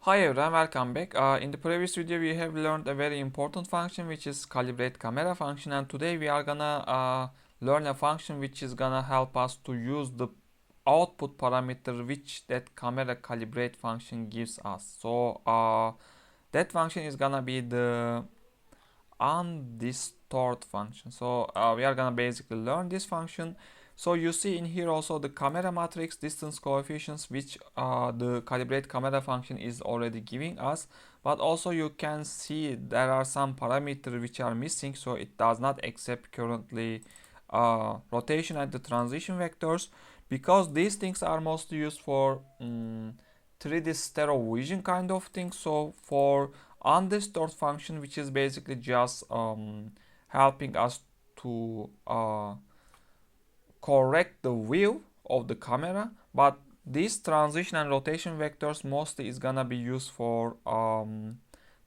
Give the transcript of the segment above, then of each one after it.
Hi everyone, welcome back. In the previous video we have learned a very important function which is calibrate camera function, and today we are gonna learn a function which is gonna help us to use the output parameter which that camera calibrate function gives us. So that function is gonna be the undistort function. So we are gonna basically learn this function. So you see in here also the camera matrix distance coefficients which the calibrate camera function is already giving us, but also you can see there are some parameters which are missing, so it does not accept currently rotation and the transition vectors, because these things are mostly used for 3D stereo vision kind of thing. So for undistort function, which is basically just helping us to correct the view of the camera, but this transition and rotation vectors mostly is gonna be used for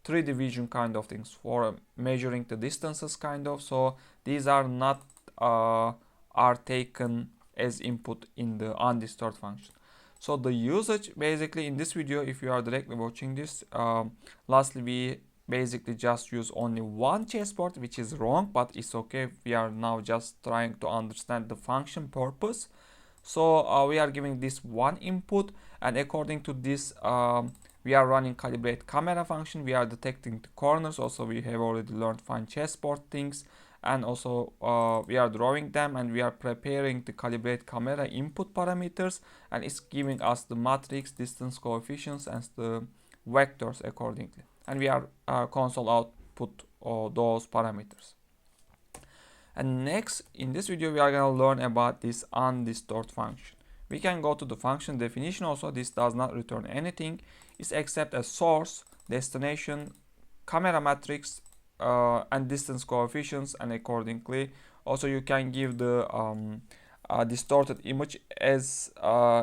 3D vision kind of things, for measuring the distances kind of. So these are not are taken as input in the undistort function. So the usage basically in this video, if you are directly watching this, lastly we basically just use only one chessboard, which is wrong, but it's okay. We are now just trying to understand the function purpose. So we are giving this one input, and according to this we are running calibrate camera function. We are detecting the corners. Also we have already learned find chessboard things, and also we are drawing them, and we are preparing the calibrate camera input parameters, and it's giving us the matrix distance coefficients and the vectors accordingly, and we are console output those parameters. And next in this video we are going to learn about this undistort function. We can go to the function definition. Also this does not return anything. It's except a source, destination, camera matrix, and distance coefficients, and accordingly also you can give the distorted image as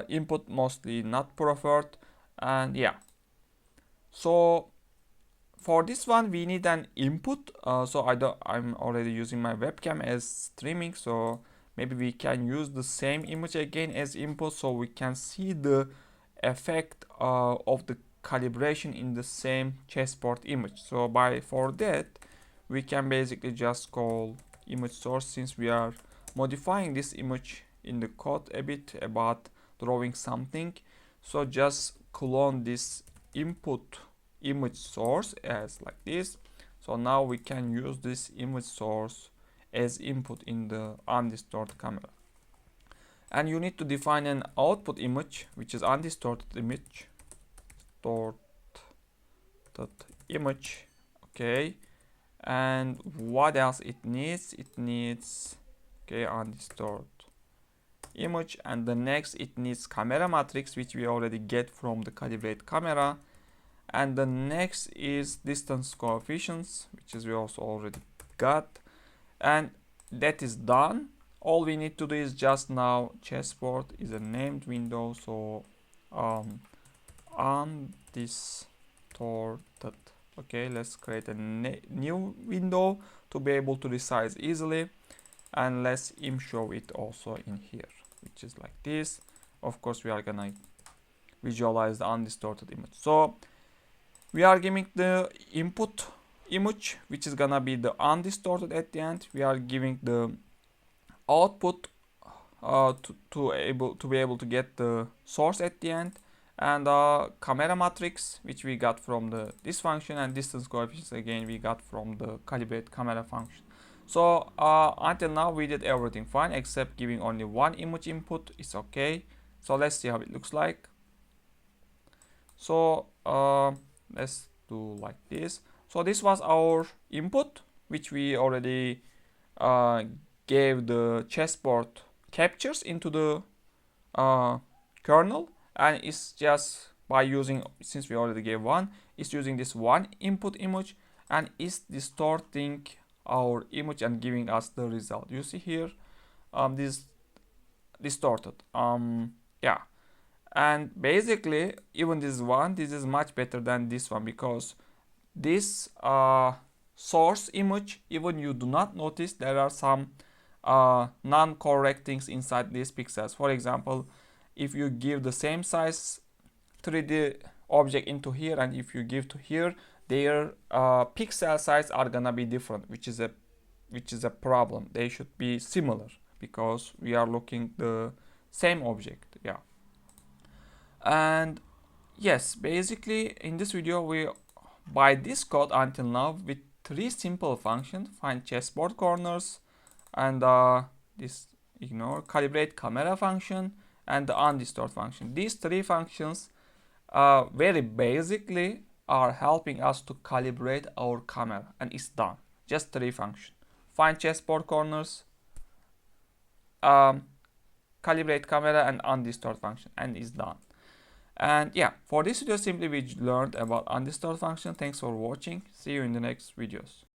input, mostly not preferred. And yeah, so for this one we need an input. I'm already using my webcam as streaming, so maybe we can use the same image again as input, so we can see the effect of the calibration in the same chessboard image. So for that we can basically just call image source, since we are modifying this image in the code a bit about drawing something. So just clone this input image source as like this. So now we can use this image source as input in the undistorted camera, and you need to define an output image which is undistorted image, distorted image. Okay, and what else it needs? It needs undistorted image, and the next it needs camera matrix, which we already get from the calibrate camera, and the next is distance coefficients, which is we also already got, and that is done. All we need to do is just now chessboard is a named window, so undistorted. Okay, let's create a new window to be able to resize easily, and let's show it also in here, which is like this. Of course we are gonna visualize the undistorted image. So we are giving the input image, which is gonna be the undistorted at the end. We are giving the output to be able to get the source at the end, and camera matrix, which we got from this function, and distance coefficients again we got from the calibrate camera function. So until now we did everything fine except giving only one image input. It's okay. So let's see how it looks like. So let's do like this. So this was our input, which we already gave the chessboard captures into the kernel, and it's just by using, since we already gave one, it's using this one input image and it's distorting our image and giving us the result. You see here this distorted. Yeah, and basically even this is much better than this one, because this source image, even you do not notice there are some non-correct things inside these pixels. For example, if you give the same size 3D object into here, and if you give to here, their pixel size are gonna be different, which is a problem. They should be similar because we are looking the same object. Yeah. And yes, basically in this video we by this code until now with 3 simple functions: find chessboard corners, and this ignore calibrate camera function, and the undistort function. These 3 functions very basically are helping us to calibrate our camera, and it's done. Just 3 functions: find chessboard corners, calibrate camera, and undistort function, and it's done. And yeah, for this video simply we learned about undistort function. Thanks for watching. See you in the next videos.